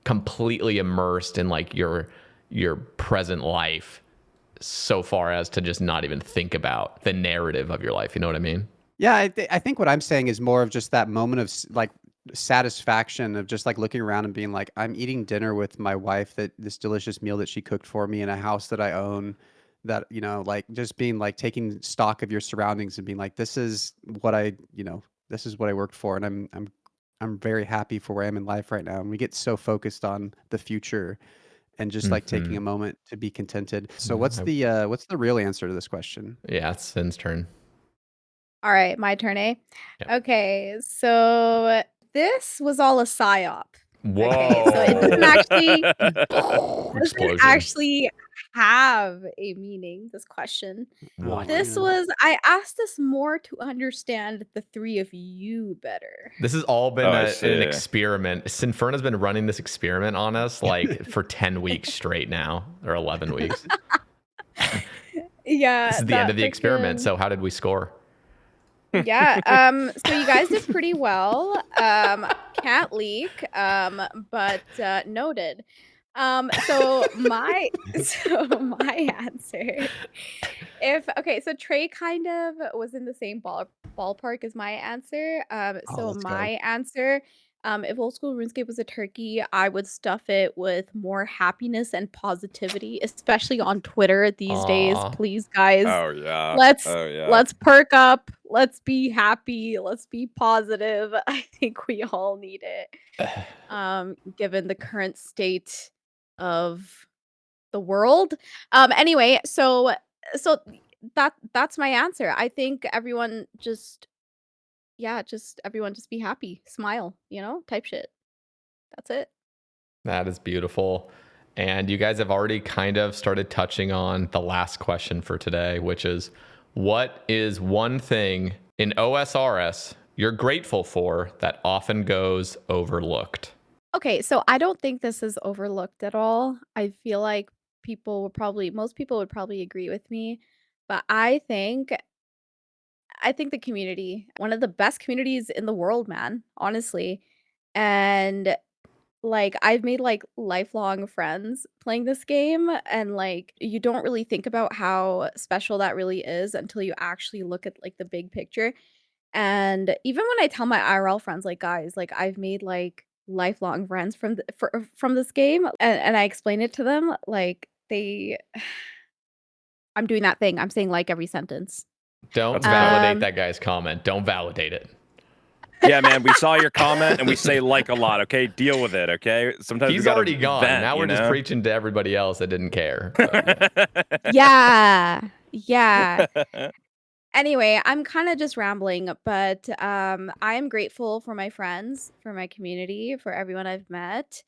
completely immersed in like your present life, so far as to just not even think about the narrative of your life. You know what I mean? Yeah, I think what I'm saying is more of just that moment of like satisfaction of just like looking around and being like, I'm eating dinner with my wife, that this delicious meal that she cooked for me in a house that I own, that, you know, like just being like taking stock of your surroundings and being like, this is what this is what I worked for, and I'm very happy for where I am in life right now. And we get so focused on the future and just like taking a moment to be contented. So what's the real answer to this question? Yeah, it's Sin's turn. All right, my turn, eh? Yep. Okay, so this was all a psyop. Whoa! Okay, so it doesn't Explosion. actually have a meaning, this question. What? This was, I asked this more to understand the three of you better. This has all been I an see. experiment. Sinferna's been running this experiment on us like for 10 weeks straight now, or 11 weeks. Yeah. This is the end of the experiment. So how did we score? Yeah. So you guys did pretty well. Can't leak. But noted. So my answer. So Trey kind of was in the same ballpark as my answer. So let's go. my answer, if Old School RuneScape was a turkey, I would stuff it with more happiness and positivity, especially on Twitter these days. Aw. Please, guys. Oh yeah. Let's perk up. Let's be happy. Let's be positive. I think we all need it. Given the current state of the world. Anyway, so that's my answer. I think everyone just everyone just be happy, smile, type shit. That's it. That is beautiful. And you guys have already kind of started touching on the last question for today, which is, what is one thing in OSRS you're grateful for that often goes overlooked? Okay, so I don't think this is overlooked at all. I feel like most people would probably agree with me, but I think the community, one of the best communities in the world, man, honestly. And like I've made like lifelong friends playing this game, and like you don't really think about how special that really is until you actually look at like the big picture. And even when I tell my IRL friends, like, guys, like I've made like lifelong friends from this game, and I explain it to them, like I'm doing that thing. I'm saying like every sentence. Don't That's validate that guy's comment. Don't validate it. Yeah, man, we saw your comment and we say like a lot, okay? Deal with it, okay? Sometimes we He's gotta already gone. vent, Now we're you just know? preaching to everybody else that didn't care. But, Yeah. Anyway, I'm kind of just rambling, but I am grateful for my friends, for my community, for everyone I've met,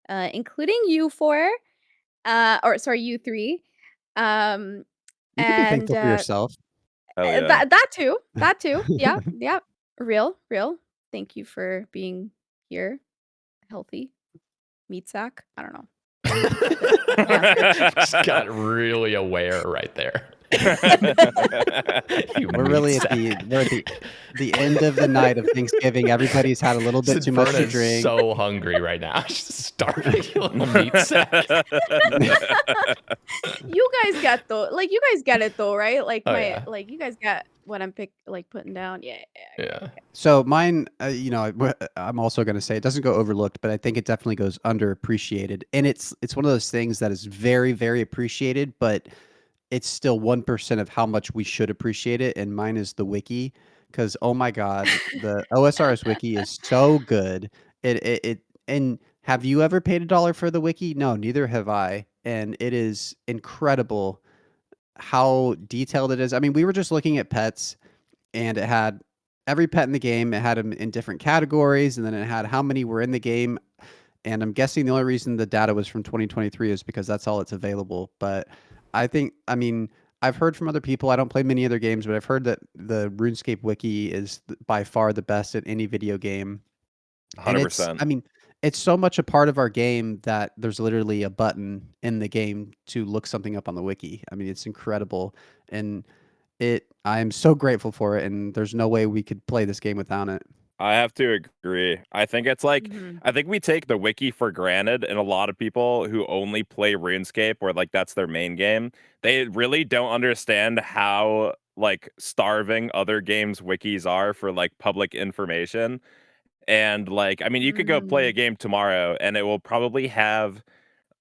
including you four, you three. You can be thankful for yourself. Hell yeah. That too. Yeah, yeah. Real. Thank you for being here, healthy, meat sack. I don't know. Just got really aware right there. We're really at the end of the night of Thanksgiving. Everybody's had a little bit too much to Sinferna is drink. so hungry right now. She's starving, you little meat sack. You guys get you guys get it though, right? Like Oh, yeah. you guys get what I'm putting down. Yeah. Yeah. So mine, I'm also going to say it doesn't go overlooked, but I think it definitely goes underappreciated. And it's one of those things that is very, very appreciated, but it's still 1% of how much we should appreciate it. And mine is the wiki, because oh my god, the OSRS wiki is so good. And have you ever paid $1 for the wiki? No, neither have I. And it is incredible how detailed it is. I mean, we were just looking at pets, and it had every pet in the game. It had them in different categories, and then it had how many were in the game. And I'm guessing the only reason the data was from 2023 is because that's all it's available. But I mean, I've heard from other people. I don't play many other games, but I've heard that the RuneScape wiki is by far the best at any video game. And it's, 100%. I mean, it's so much a part of our game that there's literally a button in the game to look something up on the wiki. I mean, it's incredible. And I'm so grateful for it. And there's no way we could play this game without it. I have to agree. I think it's like I think we take the wiki for granted, and a lot of people who only play RuneScape or like that's their main game, they really don't understand how like starving other games wikis are for like public information. And like I mean, you could go play a game tomorrow and it will probably have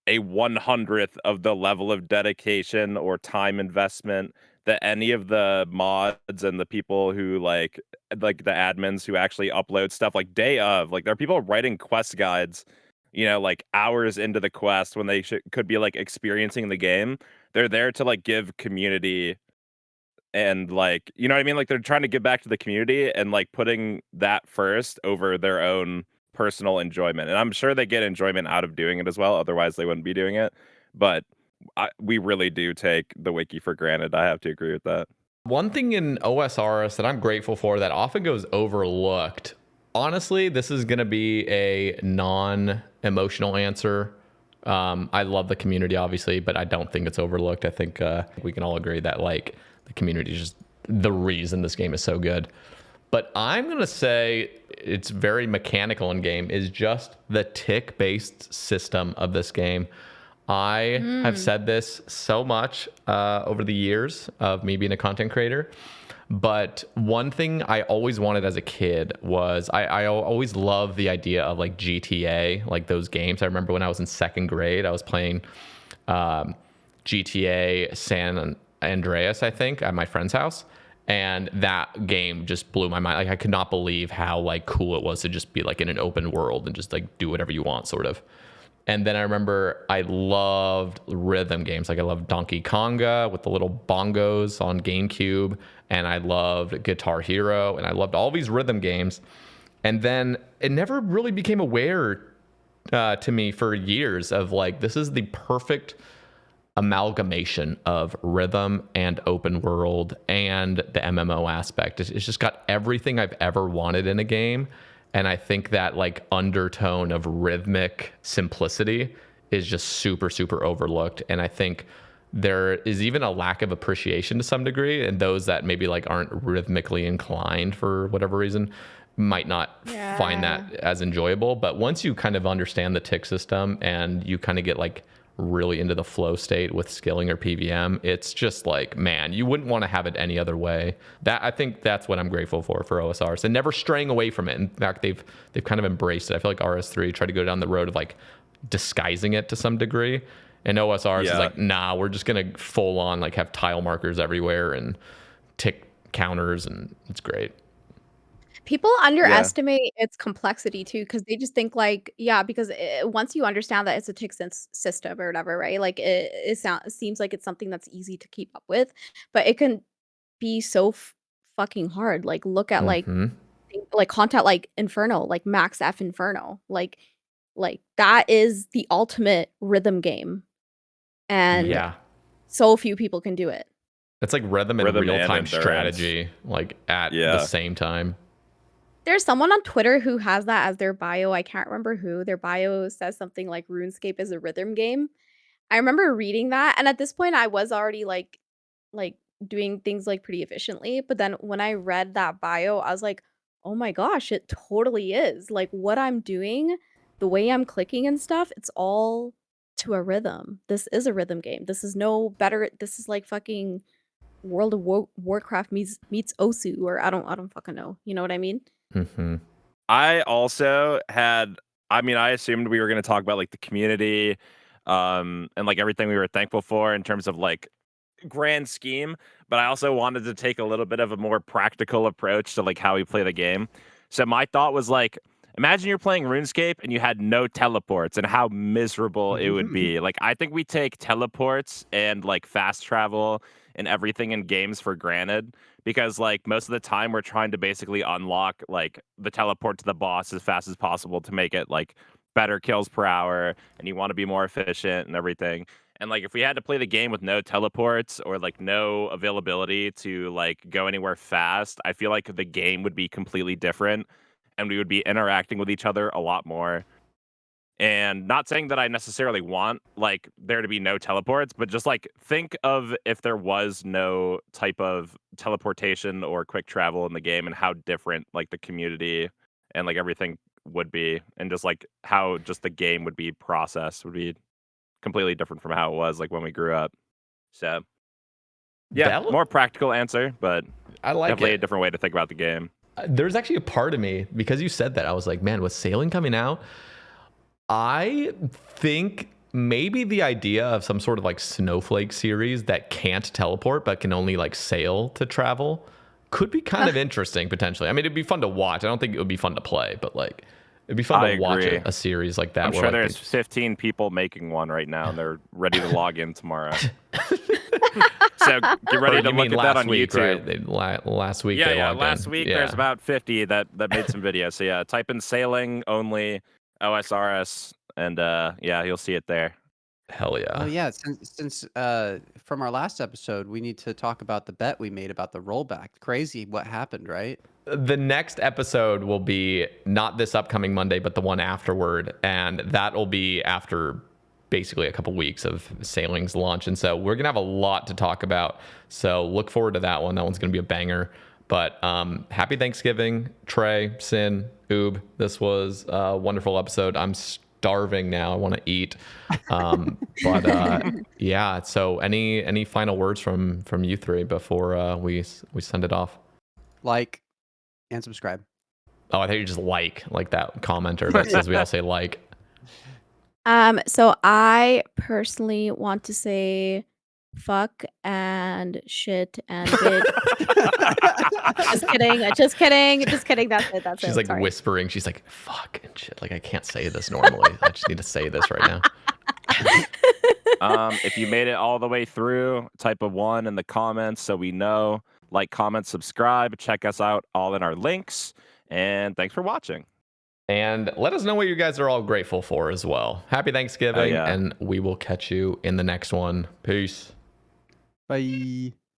a 100th of the level of dedication or time investment that any of the mods and the people who like the admins who actually upload stuff like day of, like there are people writing quest guides, you know, like hours into the quest when they could be like experiencing the game. They're there to like give community and like, you know what I mean? Like they're trying to give back to the community and like putting that first over their own personal enjoyment. And I'm sure they get enjoyment out of doing it as well. Otherwise they wouldn't be doing it. But we really do take the wiki for granted. I have to agree with that. One thing in OSRS that I'm grateful for that often goes overlooked. Honestly, this is going to be a non-emotional answer. I love the community, obviously, but I don't think it's overlooked. I think we can all agree that like the community is just the reason this game is so good. But I'm going to say it's very mechanical in game is just the tick-based system of this game. I have said this so much over the years of me being a content creator. But one thing I always wanted as a kid was I always loved the idea of like GTA, like those games. I remember when I was in second grade, I was playing GTA San Andreas, I think, at my friend's house. And that game just blew my mind. Like I could not believe how like cool it was to just be like in an open world and just like do whatever you want, sort of. And then I remember I loved rhythm games. Like I loved Donkey Konga with the little bongos on GameCube. And I loved Guitar Hero. And I loved all these rhythm games. And then it never really became aware to me for years of like, this is the perfect amalgamation of rhythm and open world and the MMO aspect. It's just got everything I've ever wanted in a game. And I think that like undertone of rhythmic simplicity is just super, super overlooked. And I think there is even a lack of appreciation to some degree. And those that maybe like aren't rhythmically inclined for whatever reason might not find that as enjoyable. But once you kind of understand the tick system and you kind of get like really into the flow state with skilling or PVM, it's just like, man, you wouldn't want to have it any other way. That I think that's what I'm grateful for OSRs and never straying away from it. In fact, they've kind of embraced it. I feel like RS3 tried to go down the road of like disguising it to some degree, and OSRs is like, nah, we're just gonna full on like have tile markers everywhere and tick counters, and it's great. People underestimate its complexity too, because they just think like, because once you understand that it's a tick system or whatever, right? Like it seems like it's something that's easy to keep up with, but it can be so fucking hard. Like look at like content like Inferno, like Max F Inferno, like that is the ultimate rhythm game, and so few people can do it. It's like rhythm and real-time strategy, like at the same time. There's someone on Twitter who has that as their bio. I can't remember who. Their bio says something like RuneScape is a rhythm game. I remember reading that, and at this point, I was already like doing things like pretty efficiently. But then when I read that bio, I was like, oh my gosh, it totally is. Like what I'm doing, the way I'm clicking and stuff, it's all to a rhythm. This is a rhythm game. This is no better. This is like fucking World of Warcraft meets Osu, or I don't fucking know. You know what I mean? Mm-hmm. I also had, I mean, I assumed we were going to talk about like the community, and like everything we were thankful for in terms of like grand scheme, but I also wanted to take a little bit of a more practical approach to like how we play the game. So my thought was like, imagine you're playing RuneScape and you had no teleports and how miserable it would be. Like I think we take teleports and like fast travel and everything in games for granted because like most of the time we're trying to basically unlock like the teleport to the boss as fast as possible to make it like better kills per hour, and you want to be more efficient and everything. And like if we had to play the game with no teleports or like no availability to like go anywhere fast, I feel like the game would be completely different and we would be interacting with each other a lot more. And not saying that I necessarily want like there to be no teleports, but just like think of if there was no type of teleportation or quick travel in the game and how different like the community and like everything would be, and just like how just the game would be processed would be completely different from how it was like when we grew up. So yeah, more practical answer, but I like definitely it. a different way to think about the game. There's actually a part of me, because you said that, I was like, man, with sailing coming out, I think maybe the idea of some sort of like snowflake series that can't teleport but can only like sail to travel could be kind of interesting potentially. I mean, it'd be fun to watch. I don't think it would be fun to play, but like it'd be fun I to watch agree. a series like that. I'm where, sure like, there's 15 people making one right now and they're ready to log in tomorrow. So get ready to look at that on week, YouTube. Right? Last week. Yeah, they yeah. logged Last in. week Yeah. there's about 50 that made some videos. So yeah, type in sailing only OSRS and yeah, you'll see it there. Hell yeah. Oh yeah, since from our last episode, we need to talk about the bet we made about the rollback. Crazy what happened, right? The next episode will be not this upcoming Monday, but the one afterward, and that will be after basically a couple weeks of Sailing's launch. And so we're gonna have a lot to talk about. So look forward to that one. That one's gonna be a banger. But happy Thanksgiving, Trey, Sin, Oob. This was a wonderful episode. I'm starving now. I want to eat. But yeah. So any final words from you three before we send it off? Like and subscribe. Oh, I thought you just like that commenter that says we all say like. So I personally want to say fuck and shit and bitch. Just kidding. That's it. She's it. like Sorry. whispering. She's like, fuck and shit. Like, I can't say this normally. I just need to say this right now. If you made it all the way through, type a 1 in the comments so we know. Like, comment, subscribe. Check us out all in our links. And thanks for watching. And let us know what you guys are all grateful for as well. Happy Thanksgiving, yeah. and we will catch you in the next one. Peace. Bye.